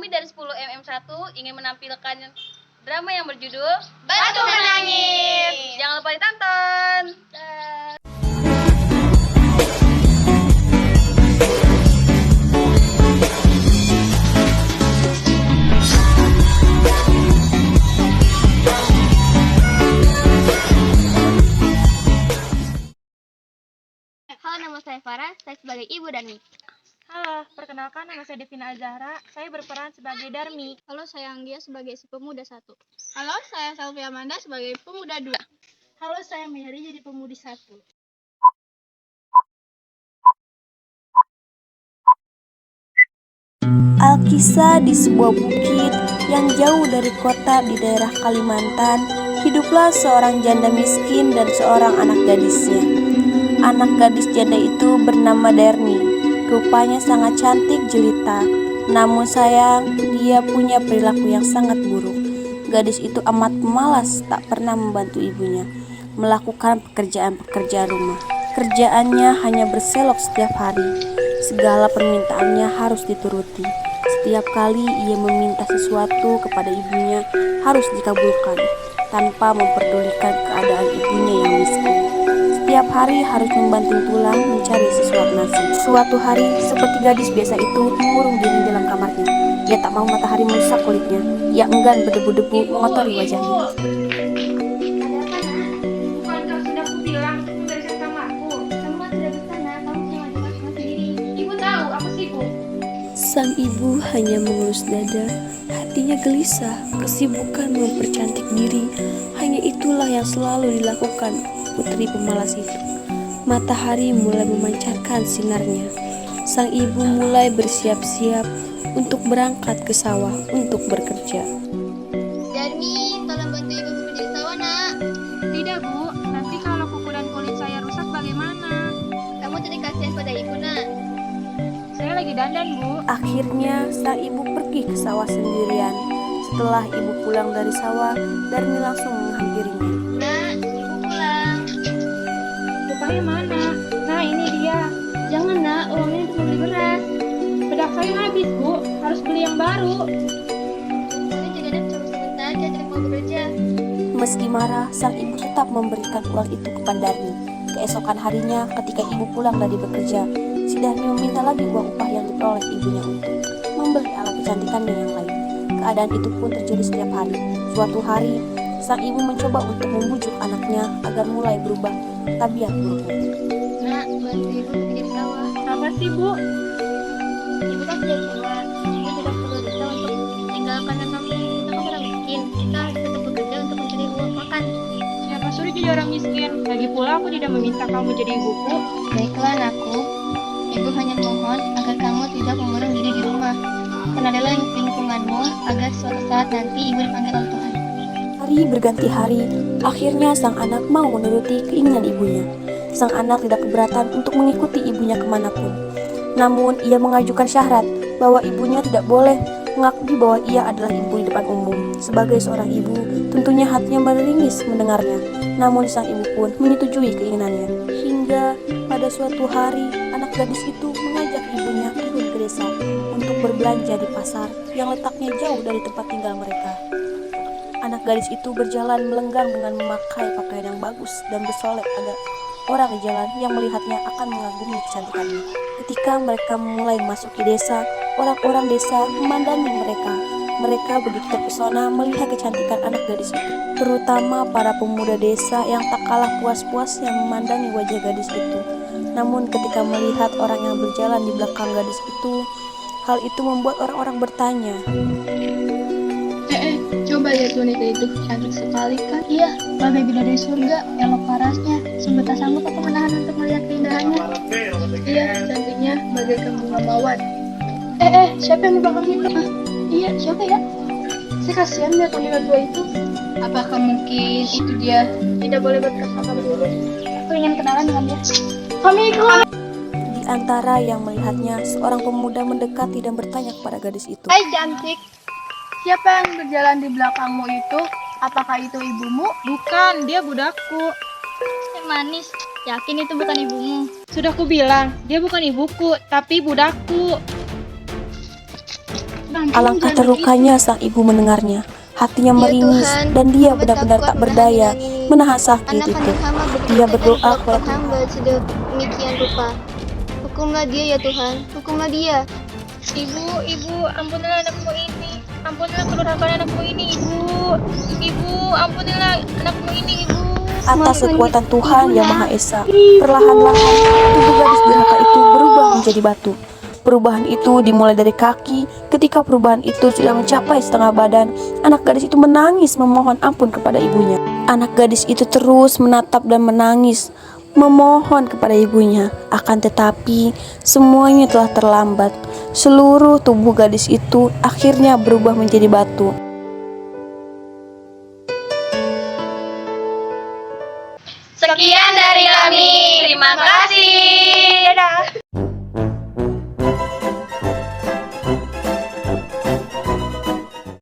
Kami dari 10mm1 ingin menampilkan drama yang berjudul Batu Menangis. Jangan lupa ditonton. Halo, nama saya Farah, saya sebagai ibu Darmi. Halo, perkenalkan nama saya Devina Azahra, saya berperan sebagai Darmi. Halo, saya Anggia sebagai si pemuda 1. Halo, saya Selvi Amanda sebagai pemuda 2. Halo, saya Mehri jadi pemudi 1. Alkisah di sebuah bukit yang jauh dari kota di daerah Kalimantan, hiduplah seorang janda miskin dan seorang anak gadisnya. Anak gadis janda itu bernama Darmi. Rupanya sangat cantik jelita, namun sayang dia punya perilaku yang sangat buruk. Gadis itu amat pemalas, tak pernah membantu ibunya melakukan pekerjaan-pekerjaan rumah. Kerjaannya hanya berselok setiap hari. Segala permintaannya harus dituruti. Setiap kali ia meminta sesuatu kepada ibunya harus dikabulkan, tanpa memperdulikan keadaan ibunya yang miskin. Setiap hari harus membanting tulang mencari sesuap nasi. Suatu hari, seperti gadis biasa itu mengurung diri dalam kamarnya. Ia tak mau matahari merusak kulitnya. Ia enggan berdebu-debu mengotori wajahnya. Bukankah sudah kubilang membereskan kamarku? Kamu kan sudah di sana, kamu bisa ngajukan semua sendiri. Ibu tahu aku sibuk. Sang ibu hanya mengelus dada, hatinya gelisah. Kesibukan mempercantik diri, hanya itulah yang selalu dilakukan putri pemalas itu. Matahari mulai memancarkan sinarnya. Sang ibu mulai bersiap-siap untuk berangkat ke sawah untuk bekerja. Darmi, tolong bantu ibu bekerja di sawah, nak. Tidak, Bu. Nanti kalau kuku dan kulit saya rusak bagaimana? Kamu tidak kasihan pada ibu, nak. Saya lagi dandan, Bu. Akhirnya sang ibu pergi ke sawah sendirian. Setelah ibu pulang dari sawah, Darmi langsung menghampirinya. Nak, ibu pulang. Rupanya mana? Nah, ini dia. Jangan, nak, uangnya untuk membeli beras. Bedak saya habis, Bu. Harus beli yang baru. Saya juga ada cuma sebentar, dia tidak mau bekerja. Meski marah, sang ibu tetap memberikan uang itu kepada Darmi. Keesokan harinya, ketika ibu pulang dari bekerja, si Darmi meminta lagi uang upah yang diperoleh ibunya untuk membeli alat kecantikannya yang lain. Keadaan itu pun terjadi setiap hari. Suatu hari, sang ibu mencoba untuk membujuk anaknya agar mulai berubah tabiat buruknya. Nak, bantu ibu bekerja di sawah. Apa sih, Bu? Ibu kan sudah tua, ibu tidak perlu bisa untuk meninggalkan kami. Kita kan orang miskin, kita harus tetap bekerja untuk mencari uang makan. Siapa suruh jadi orang miskin? Lagi pula aku tidak meminta kamu jadi ibuku. Baiklah, anakku. Ibu hanya mohon agar kamu tidak mengurung diri di rumah. Kenalilah lingkunganmu agar suatu saat nanti ibu dipanggil oleh Tuhan. Hari berganti hari, akhirnya sang anak mau menuruti keinginan ibunya. Sang anak tidak keberatan untuk mengikuti ibunya kemanapun. Namun ia mengajukan syarat bahwa ibunya tidak boleh mengakui bahwa ia adalah ibu di depan umum. Sebagai seorang ibu, tentunya hatinya meringis mendengarnya. Namun sang ibu pun menyetujui keinginannya. Hingga pada suatu hari, anak gadis itu mengajak ibunya turun ke desa untuk berbelanja di pasar yang letaknya jauh dari tempat tinggal mereka. Anak gadis itu berjalan melenggang dengan memakai pakaian yang bagus dan bersolek agar orang di jalan yang melihatnya akan mengagumi kecantikannya. Ketika mereka mulai memasuki desa, orang-orang desa memandangi mereka. Mereka begitu terpesona melihat kecantikan anak gadis itu, terutama para pemuda desa yang tak kalah puas-puasnya memandangi wajah gadis itu. Namun ketika melihat orang yang berjalan di belakang gadis itu, hal itu membuat orang-orang bertanya. Coba lihat wanita itu, cantik sekali kan? Iya, bagai bidadari surga, elok parasnya. Sungguh tak sanggup aku menahan untuk melihat keindahannya. Iya, cantiknya bagaikan bunga mawar. Siapa yang di belakang itu? Iya, siapa ya? Saya kasihan lihat wanita tua itu. Apakah mungkin itu dia? Tidak boleh berkata-kata dulu. Aku ingin kenalan dengan dia. Kami ikut. Di antara yang melihatnya, seorang pemuda mendekati dan bertanya kepada gadis itu. Hai cantik, siapa yang berjalan di belakangmu itu? Apakah itu ibumu? Bukan, dia budakku. Manis, yakin itu bukan ibumu? Sudah kubilang, dia bukan ibuku, tapi budakku. Alangkah terlukanya sang ibu mendengarnya. Hatinya meringis dan dia benar-benar tak berdaya menahan sakit itu. Dia berdoa kepada Tuhan. hamba sedemikian rupa. Hukumlah dia ya Tuhan, hukumlah dia. Ibu, ampunilah anakmu ini. Ampunilah kedurhakaan anakmu ini, Ibu. Ibu, ampunilah anakmu ini, Ibu. Atas kekuatan Tuhan Yang Maha Esa, perlahan-lahan tubuh gadis durhaka itu berubah menjadi batu. Perubahan itu dimulai dari kaki. Ketika perubahan itu sudah mencapai setengah badan, anak gadis itu menangis memohon ampun kepada ibunya. Anak gadis itu terus menatap dan menangis, memohon kepada ibunya. Akan tetapi, semuanya telah terlambat. Seluruh tubuh gadis itu akhirnya berubah menjadi batu.